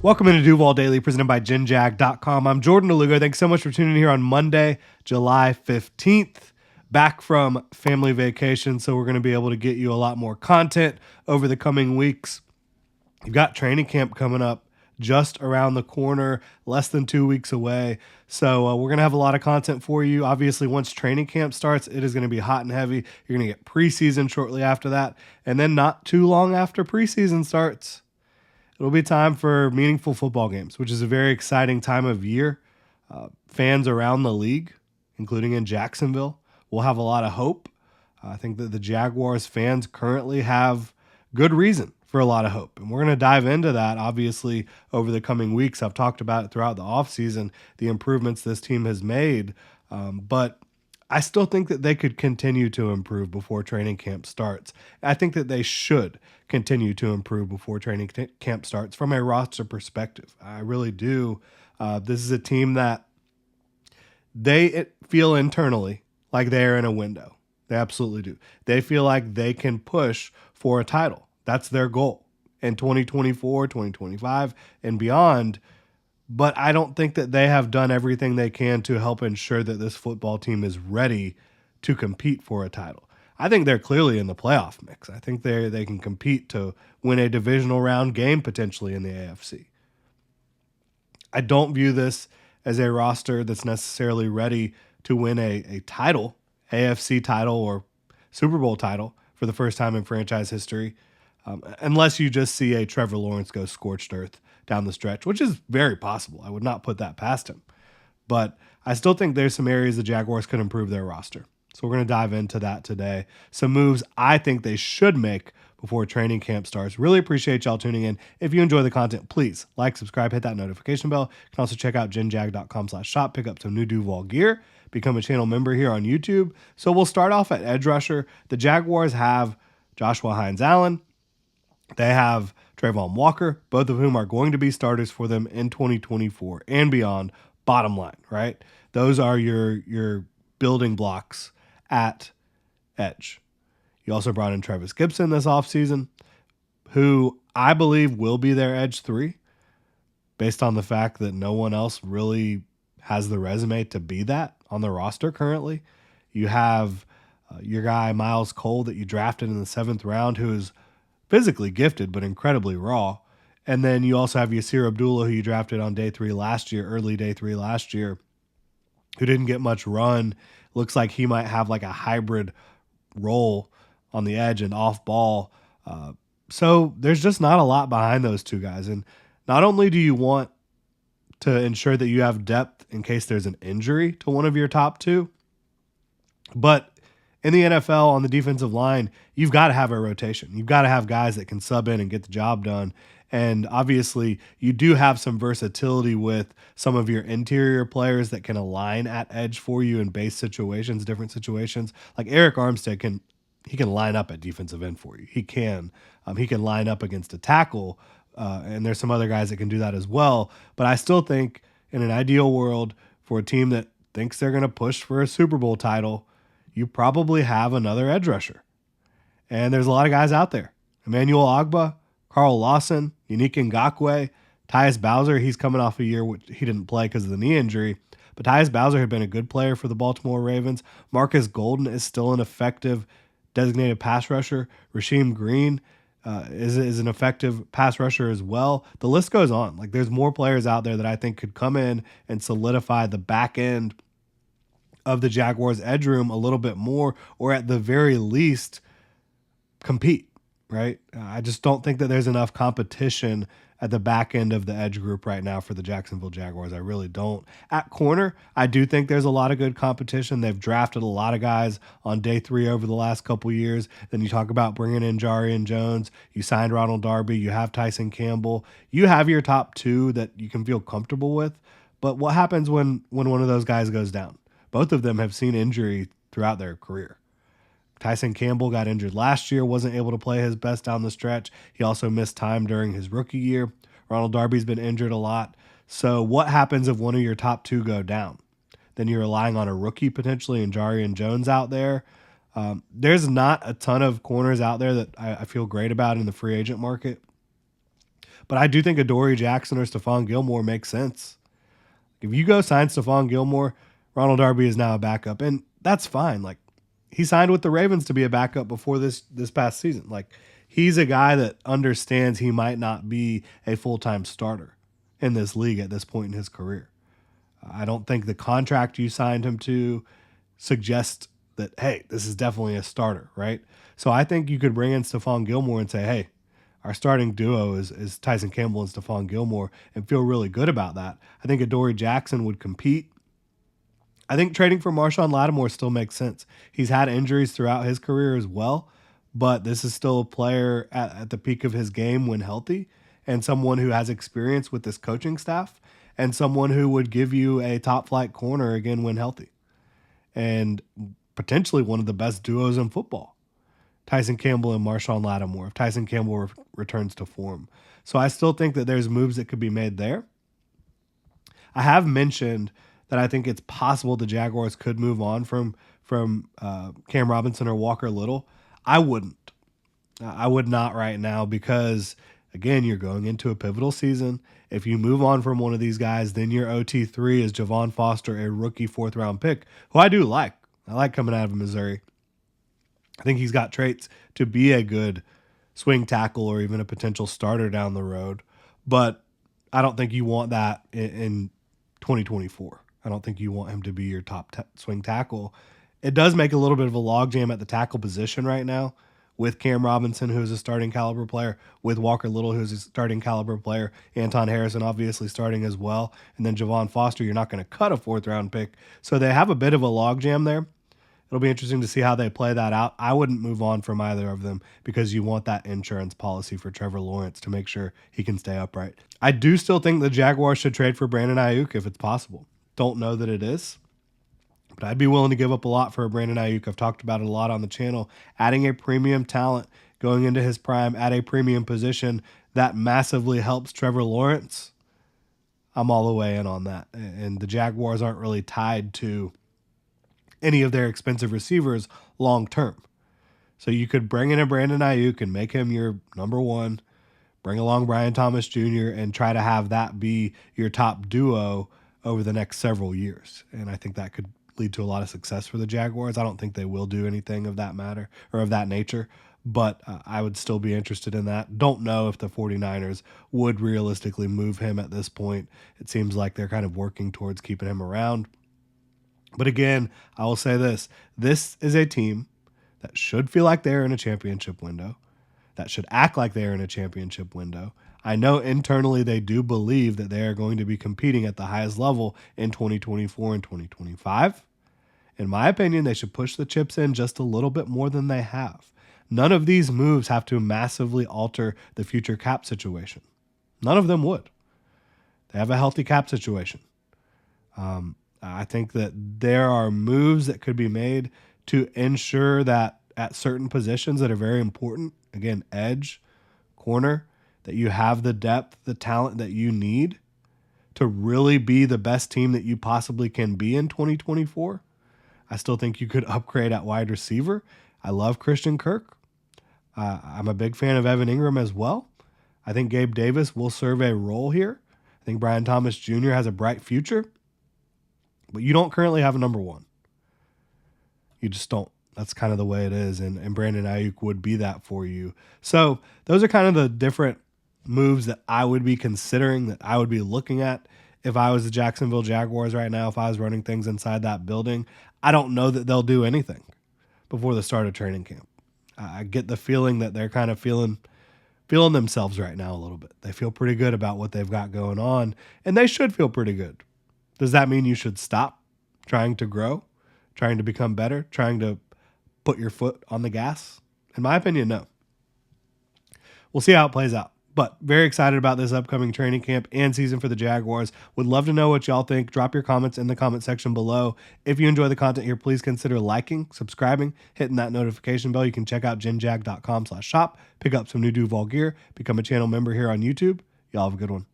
Welcome into Duval Daily, presented by GenJag.com. I'm Jordan DeLugo. Thanks so much for tuning in here on Monday, July 15th. Back from family vacation, so we're going to be able to get you a lot more content over the coming weeks. You've got training camp coming up just around the corner, less than 2 weeks away. So we're going to have a lot of content for you. Obviously, once training camp starts, it is going to be hot and heavy. You're going to get preseason shortly after that. And then not too long after preseason starts, it'll be time for meaningful football games, which is a very exciting time of year. Fans around the league, including in Jacksonville, will have a lot of hope. I think that the Jaguars fans currently have good reason for a lot of hope. And we're going to dive into that, obviously, over the coming weeks. I've talked about it throughout the offseason, the improvements this team has made. But I still think that they could continue to improve before training camp starts. I think that they should continue to improve before training camp starts from a roster perspective. I really do. This is a team that they feel internally like they're in a window. They absolutely do. They feel like they can push for a title. That's their goal in 2024, 2025, and beyond. But I don't think that they have done everything they can to help ensure that this football team is ready to compete for a title. I think they're clearly in the playoff mix. I think they can compete to win a divisional round game potentially in the AFC. I don't view this as a roster that's necessarily ready to win a title, AFC title or Super Bowl title for the first time in franchise history, unless you just see a Trevor Lawrence go scorched earth down the stretch, which is very possible. I would not put that past him. But I still think there's some areas the Jaguars could improve their roster. So we're going to dive into that today. Some moves I think they should make before training camp starts. Really appreciate y'all tuning in. If you enjoy the content, please like, subscribe, hit that notification bell. You can also check out genjag.com/shop, pick up some new Duval gear, become a channel member here on YouTube. So we'll start off at edge rusher. The Jaguars have Joshua Hines-Allen. They have Trayvon Walker, both of whom are going to be starters for them in 2024 and beyond. Bottom line, right? Those are your building blocks at edge. You also brought in Travis Gibson this offseason, who I believe will be their edge 3, based on the fact that no one else really has the resume to be that on the roster currently. You have your guy Miles Cole that you drafted in the 7th round, who is physically gifted but incredibly raw. And then you also have Yasir Abdullah, who you drafted on early day 3 last year, who didn't get much run. Looks like he might have like a hybrid role on the edge and off ball. So there's just not a lot behind those two guys. And not only do you want to ensure that you have depth in case there's an injury to one of your top 2, but in the NFL on the defensive line, you've got to have a rotation. You've got to have guys that can sub in and get the job done. And obviously, you do have some versatility with some of your interior players that can align at edge for you in base situations, different situations. Like Eric Armstead can line up at defensive end for you. He can line up against a tackle, and there's some other guys that can do that as well. But I still think in an ideal world for a team that thinks they're going to push for a Super Bowl title, you probably have another edge rusher. And there's a lot of guys out there. Emmanuel Ogbah, Carl Lawson, Unique Ngakoue, Tyus Bowser. He's coming off a year which he didn't play because of the knee injury. But Tyus Bowser had been a good player for the Baltimore Ravens. Marcus Golden is still an effective designated pass rusher. Rasheem Green is an effective pass rusher as well. The list goes on. Like, there's more players out there that I think could come in and solidify the back end of the Jaguars' edge room a little bit more, or at the very least compete, right? I just don't think that there's enough competition at the back end of the edge group right now for the Jacksonville Jaguars. I really don't. At corner, I do think there's a lot of good competition. They've drafted a lot of guys on day 3 over the last couple years. Then you talk about bringing in Jarian Jones. You signed Ronald Darby. You have Tyson Campbell. You have your top 2 that you can feel comfortable with. But what happens when one of those guys goes down? Both of them have seen injury throughout their career. Tyson Campbell got injured last year, wasn't able to play his best down the stretch. He also missed time during his rookie year. Ronald Darby's been injured a lot. So what happens if one of your top 2 go down? Then you're relying on a rookie potentially and Jarian Jones out there. There's not a ton of corners out there that I feel great about in the free agent market. But I do think Adoree Jackson or Stephon Gilmore makes sense. If you go sign Stephon Gilmore, Ronald Darby is now a backup, and that's fine. Like, he signed with the Ravens to be a backup before this past season. Like, he's a guy that understands he might not be a full-time starter in this league at this point in his career. I don't think the contract you signed him to suggests that, hey, this is definitely a starter, right? So I think you could bring in Stephon Gilmore and say, hey, our starting duo is Tyson Campbell and Stephon Gilmore, and feel really good about that. I think Adoree Jackson would compete. I think trading for Marshawn Lattimore still makes sense. He's had injuries throughout his career as well, but this is still a player at the peak of his game when healthy, and someone who has experience with this coaching staff, and someone who would give you a top flight corner again when healthy, and potentially one of the best duos in football. Tyson Campbell and Marshawn Lattimore, if Tyson Campbell returns to form. So I still think that there's moves that could be made there. I have mentioned that I think it's possible the Jaguars could move on from Cam Robinson or Walker Little. I wouldn't. I would not right now because, again, you're going into a pivotal season. If you move on from one of these guys, then your OT3 is Javon Foster, a rookie 4th-round pick, who I do like. I like coming out of Missouri. I think he's got traits to be a good swing tackle or even a potential starter down the road. But I don't think you want that in 2024. I don't think you want him to be your top swing tackle. It does make a little bit of a logjam at the tackle position right now with Cam Robinson, who is a starting caliber player, with Walker Little, who's a starting caliber player, Anton Harrison obviously starting as well, and then Javon Foster, you're not going to cut a 4th-round pick. So they have a bit of a logjam there. It'll be interesting to see how they play that out. I wouldn't move on from either of them because you want that insurance policy for Trevor Lawrence to make sure he can stay upright. I do still think the Jaguars should trade for Brandon Ayuk if it's possible. Don't know that it is, but I'd be willing to give up a lot for Brandon Ayuk. I've talked about it a lot on the channel. Adding a premium talent going into his prime at a premium position that massively helps Trevor Lawrence, I'm all the way in on that. And the Jaguars aren't really tied to any of their expensive receivers long term. So you could bring in a Brandon Ayuk and make him your number one, bring along Brian Thomas Jr. and try to have that be your top duo over the next several years. And I think that could lead to a lot of success for the Jaguars. I don't think they will do anything of that matter or of that nature, but I would still be interested in that. Don't know if the 49ers would realistically move him at this point. It seems like they're kind of working towards keeping him around. But again, I will say this. This is a team that should feel like they're in a championship window, that should act like they're in a championship window. I know internally they do believe that they are going to be competing at the highest level in 2024 and 2025. In my opinion, they should push the chips in just a little bit more than they have. None of these moves have to massively alter the future cap situation. None of them would. They have a healthy cap situation. I think that there are moves that could be made to ensure that at certain positions that are very important, again, edge, corner, that you have the depth, the talent that you need to really be the best team that you possibly can be in 2024. I still think you could upgrade at wide receiver. I love Christian Kirk. I'm a big fan of Evan Ingram as well. I think Gabe Davis will serve a role here. I think Brian Thomas Jr. has a bright future. But you don't currently have a number one. You just don't. That's kind of the way it is. And Brandon Ayuk would be that for you. So those are kind of the different moves that I would be considering, that I would be looking at if I was the Jacksonville Jaguars right now, if I was running things inside that building. I don't know that they'll do anything before the start of training camp. I get the feeling that they're kind of feeling themselves right now a little bit. They feel pretty good about what they've got going on, and they should feel pretty good. Does that mean you should stop trying to grow, trying to become better, trying to put your foot on the gas? In my opinion, no. We'll see how it plays out. But very excited about this upcoming training camp and season for the Jaguars. Would love to know what y'all think. Drop your comments in the comment section below. If you enjoy the content here, please consider liking, subscribing, hitting that notification bell. You can check out genjag.com/shop, pick up some new Duval gear, become a channel member here on YouTube. Y'all have a good one.